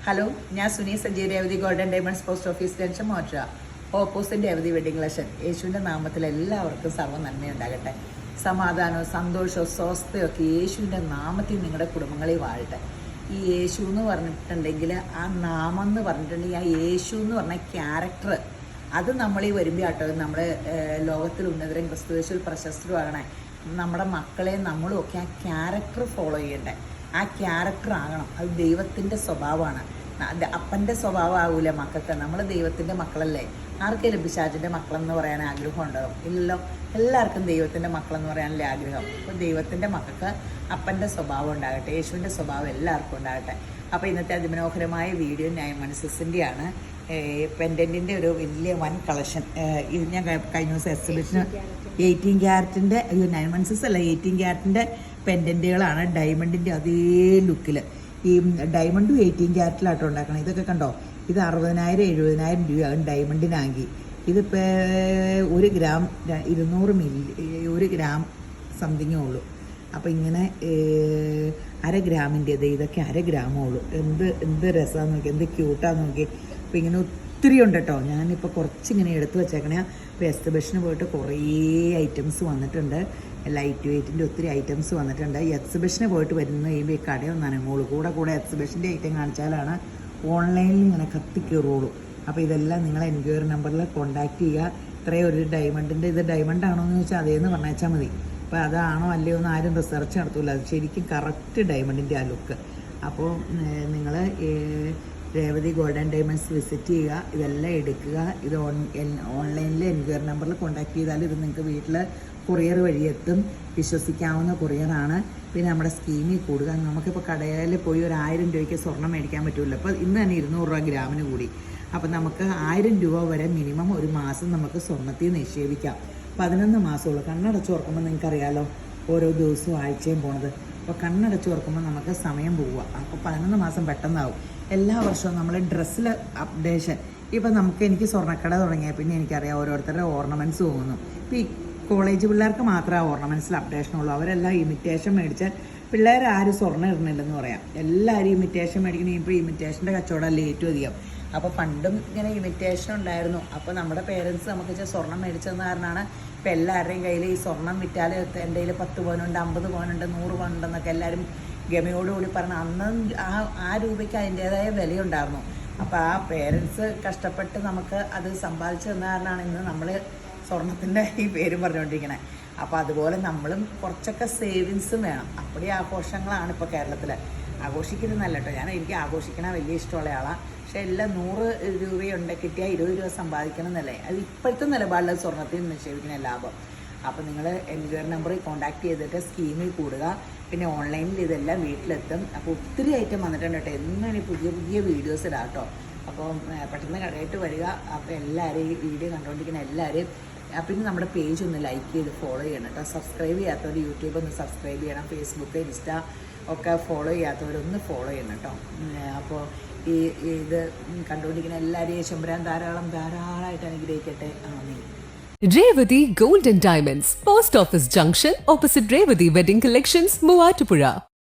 Hello, ഞാൻ Suni Sanjay Revathi golden diamonds post office junction മോട്ര opposite Revathi wedding collection. യേശുവിൻ്റെ നാമത്തിൽ എല്ലാവർക്കും സർവ്വ നന്മയുണ്ടാകട്ടെ. സമാധാനവും സന്തോഷവും സ്വസ്ഥയും ഒക്കെ യേശുവിൻ്റെ നാമത്തിൽ നിങ്ങളുടെ കുടുംബങ്ങളിൽ വാഴട്ടെ. ഈ യേശു എന്ന് പറഞ്ഞിട്ടുണ്ടെങ്കിൽ ആ നാമം എന്ന് പറഞ്ഞിട്ടുണ്ടെങ്കിൽ ആ യേശു എന്ന് പറഞ്ഞ ക്യാരക്ടർ അത് നമ്മളീ വരുമ്പോൾ കേട്ടോ നമ്മൾ ലോകത്തിൽ ഉന്നതരും ക്രിസ്തുവേശുവിൽ പ്രശസ്തരുമാകണേ. നമ്മുടെ മക്കളെ നമ്മളും ഒക്കെ ആ ക്യാരക്ടർ ഫോളോ ചെയ്യണ്ടേ. ആ ക്യാരക്ടർ ആകണം. അത് ദൈവത്തിൻ്റെ സ്വഭാവമാണ്. അപ്പൻ്റെ സ്വഭാവം ആകൂല മക്കൾക്ക്. നമ്മൾ ദൈവത്തിൻ്റെ മക്കളല്ലേ. ആർക്കെങ്കിലും പിശാചിൻ്റെ മക്കളെന്ന് പറയാൻ ആഗ്രഹം ഉണ്ടാകും? ഇല്ലല്ലോ. എല്ലാവർക്കും ദൈവത്തിൻ്റെ മക്കളെന്ന് പറയാനല്ലേ ആഗ്രഹം. അപ്പോൾ ദൈവത്തിൻ്റെ മക്കൾക്ക് അപ്പൻ്റെ സ്വഭാവം ഉണ്ടാകട്ടെ, യേശുവിൻ്റെ സ്വഭാവം എല്ലാവർക്കും ഉണ്ടാകട്ടെ. അപ്പോൾ ഇന്നത്തെ അതിമനോഹരമായ വീഡിയോ നൈമൺസിൻ്റെയാണ്. പെൻഡൻറ്റിൻ്റെ ഒരു വലിയ വൻ കളക്ഷൻ. ഇത് ഞാൻ കഴിഞ്ഞ ദിവസം എക്സിബിഷന് 18 ക്യാരറ്റിൻ്റെ 9 അല്ല 18 ക്യാരറ്റിൻ്റെ പെൻഡൻറ്റുകളാണ്. ഡയമണ്ടിൻ്റെ അതേ ലുക്കിൽ. ഈ ഡയമണ്ടും 18 ക്യാരറ്റിലാട്ടോ ഉണ്ടാക്കണം. ഇതൊക്കെ കണ്ടോ, ഇത് 60,000 70,000 രൂപയാകും ഡയമണ്ടിനാക്കി. ഇതിപ്പോൾ 1 ഗ്രാം 200 മില്ലി 1 ഗ്രാം സംതിങ്ങേ ഉള്ളൂ. അപ്പോൾ ഇങ്ങനെ 1/2 ഗ്രാമിൻ്റേത് ഇതൊക്കെ 1/2 ഗ്രാമേ ഉള്ളൂ. എന്ത് രസമാണെന്ന് നോക്കി, എന്ത് ക്യൂട്ടാന്ന് നോക്കി. അപ്പോൾ ഇങ്ങനെ ഒത്തിരി ഉണ്ട് കേട്ടോ. ഞാനിപ്പോൾ കുറച്ചിങ്ങനെ എടുത്തു വെച്ചേക്കണേ. ഇപ്പോൾ എക്സിബിഷന് പോയിട്ട് കുറേ ഐറ്റംസ് വന്നിട്ടുണ്ട്. ലൈറ്റ് വെയ്റ്റിൻ്റെ ഒത്തിരി ഐറ്റംസ് വന്നിട്ടുണ്ട്. ഈ എക്സിബിഷന് പോയിട്ട് വരുന്ന കഴിയുമ്പോൾ ഈ കടയൊന്നും അനങ്ങുള്ളൂ. കൂടെ എക്സിബിഷൻ്റെ ഐറ്റം കാണിച്ചാലാണ് ഓൺലൈനിൽ ഇങ്ങനെ കത്തിക്കയറുള്ളൂ. അപ്പോൾ ഇതെല്ലാം നിങ്ങൾ എൻക്വയറി നമ്പറിൽ കോൺടാക്റ്റ് ചെയ്യുക. ഇത്രയും ഒരു ഡയമണ്ടിൻ്റെ ഇത് ഡയമണ്ട് ആണോ എന്ന് ചോദിച്ചാൽ അതേന്ന് പറഞ്ഞാൽ മതി. അപ്പോൾ അതാണോ അല്ലയോ എന്ന് ആരും റിസർച്ച് നടത്തില്ല. അത് ശരിക്കും കറക്റ്റ് ഡയമണ്ടിൻ്റെ ആ ലുക്ക്. അപ്പോൾ നിങ്ങൾ രേവതി ഗോൾഡൻ ഡയമണ്ട്സ് വിസിറ്റ് ചെയ്യുക. ഇതെല്ലാം എടുക്കുക. ഇത് ഓൺലൈനിൽ എൻക്വയറി നമ്പറിൽ കോൺടാക്ട് ചെയ്താൽ ഇത് നിങ്ങൾക്ക് വീട്ടിൽ കൊറിയർ വഴി എത്തും. വിശ്വസിക്കാവുന്ന കൊറിയറാണ്. പിന്നെ നമ്മുടെ സ്കീമിൽ കൂടുക. നമുക്കിപ്പോൾ കടയിൽ പോയി 1000 രൂപയ്ക്ക് സ്വർണ്ണം മേടിക്കാൻ പറ്റില്ല. അപ്പോൾ ഇന്ന് തന്നെ 200 രൂപ ഗ്രാമിന് കൂടി. അപ്പോൾ നമുക്ക് 1000 രൂപ വരെ മിനിമം ഒരു മാസം നമുക്ക് സ്വർണ്ണത്തിൽ നിക്ഷേപിക്കാം. 11 മാസമുള്ളൂ. കണ്ണടച്ച് ഓർക്കുമ്പോൾ നിങ്ങൾക്കറിയാലോ ഓരോ ദിവസവും ആഴ്ചയും പോണത്. അപ്പോൾ കണ്ണടച്ച് ഓർക്കുമ്പോൾ നമുക്ക് സമയം പോവുക. അപ്പോൾ 11 മാസം പെട്ടെന്നാവും. എല്ലാ വർഷവും നമ്മൾ ഡ്രസ്സിൽ അപ്ഡേഷൻ. ഇപ്പം എനിക്ക് സ്വർണ്ണക്കട തുടങ്ങിയാൽ പിന്നെ എനിക്കറിയാം ഓരോരുത്തരുടെ ഓർണമെൻറ്റ്സ് പോകുന്നു. ഇപ്പോൾ ഈ കോളേജ് പിള്ളേർക്ക് മാത്രമേ ഓർണമെൻറ്റ്സിൽ അപ്ഡേഷനുള്ളൂ. അവരെല്ലാം ഇമിറ്റേഷൻ മേടിച്ച് പിള്ളേർ ആരും സ്വർണ്ണം ഇടുന്നില്ലെന്ന് പറയാം. എല്ലാവരും ഇമിറ്റേഷൻ മേടിക്കണം. ഇപ്പോൾ ഇമിറ്റേഷൻ്റെ കച്ചവടമല്ലേ ഏറ്റവും അധികം. അപ്പോൾ പണ്ടും ഇങ്ങനെ ഇമിറ്റേഷൻ ഉണ്ടായിരുന്നു. അപ്പോൾ നമ്മുടെ പേരൻസ് നമുക്ക് സ്വർണ്ണം മേടിച്ചതെന്ന് കാരണമാണ് ഇപ്പോൾ എല്ലാവരുടെയും കയ്യിൽ ഈ സ്വർണ്ണം വിറ്റാൽ എൻ്റെ കയ്യിൽ 10 പവനുണ്ട് 50 പവനുണ്ട് 100 പവനുണ്ടെന്നൊക്കെ എല്ലാവരും ഗമയോടുകൂടി പറഞ്ഞ് അന്ന് ആ രൂപയ്ക്ക് അതിൻ്റേതായ വിലയുണ്ടായിരുന്നു. അപ്പോൾ ആ പേരൻസ് കഷ്ടപ്പെട്ട് നമുക്ക് അത് സമ്പാദിച്ചു തന്ന കാരണമാണ് ഇന്ന് നമ്മൾ സ്വർണത്തിൻ്റെ ഈ പേരും പറഞ്ഞുകൊണ്ടിരിക്കണേ. അപ്പോൾ അതുപോലെ നമ്മളും കുറച്ചൊക്കെ സേവിങ്സും വേണം. അപ്പടി ആഘോഷങ്ങളാണ് ഇപ്പോൾ കേരളത്തിൽ. ആഘോഷിക്കുന്നതല്ല കേട്ടോ. എനിക്ക് ആഘോഷിക്കണ വലിയ ഇഷ്ടമുള്ള ആളാണ്. പക്ഷേ എല്ലാം 100 രൂപയുണ്ട് കിട്ടിയാൽ 20 രൂപ സമ്പാദിക്കണം എന്നല്ലേ. അത് ഇപ്പോഴത്തെ നിലപാടിൽ സ്വർണ്ണത്തിൽ നിക്ഷേപിക്കുന്ന ലാഭം. അപ്പോൾ നിങ്ങൾ എൻക്വയറി നമ്പറിൽ കോൺടാക്ട് ചെയ്തിട്ട് സ്കീമിൽ കൂടുക. പിന്നെ ഓൺലൈനിൽ ഇതെല്ലാം വീട്ടിലെത്തും. അപ്പോൾ ഒത്തിരി ഐറ്റം വന്നിട്ടുണ്ട് കേട്ടോ. എന്നും പുതിയ വീഡിയോസ് ഇടാം കേട്ടോ. അപ്പോൾ പെട്ടെന്ന് കടയിട്ട് വരിക. അപ്പോൾ എല്ലാവരും ഈ വീഡിയോ കണ്ടുകൊണ്ടിരിക്കുന്ന എല്ലാവരും പിന്നെ നമ്മുടെ പേജ് ഒന്ന് ലൈക്ക് ചെയ്ത് ഫോളോ ചെയ്യണം കേട്ടോ. സബ്സ്ക്രൈബ് ചെയ്യാത്തവർ യൂട്യൂബ് ഒന്ന് സബ്സ്ക്രൈബ് ചെയ്യണം. ഫേസ്ബുക്ക് ഇൻസ്റ്റ ഒക്കെ ഫോളോ ചെയ്യാത്തവരൊന്ന് ഫോളോ ചെയ്യണം കേട്ടോ. അപ്പോൾ ഇത് കണ്ടുകൊണ്ടിരിക്കുന്ന എല്ലാവരെയും ശുഭ്രാൻ ധാരാളമായിട്ട് അനുഗ്രഹിക്കട്ടെ. ആമേൻ. Revati Gold and Diamonds, Post Office Junction, opposite Revati Wedding Collections, Muvatupuzha.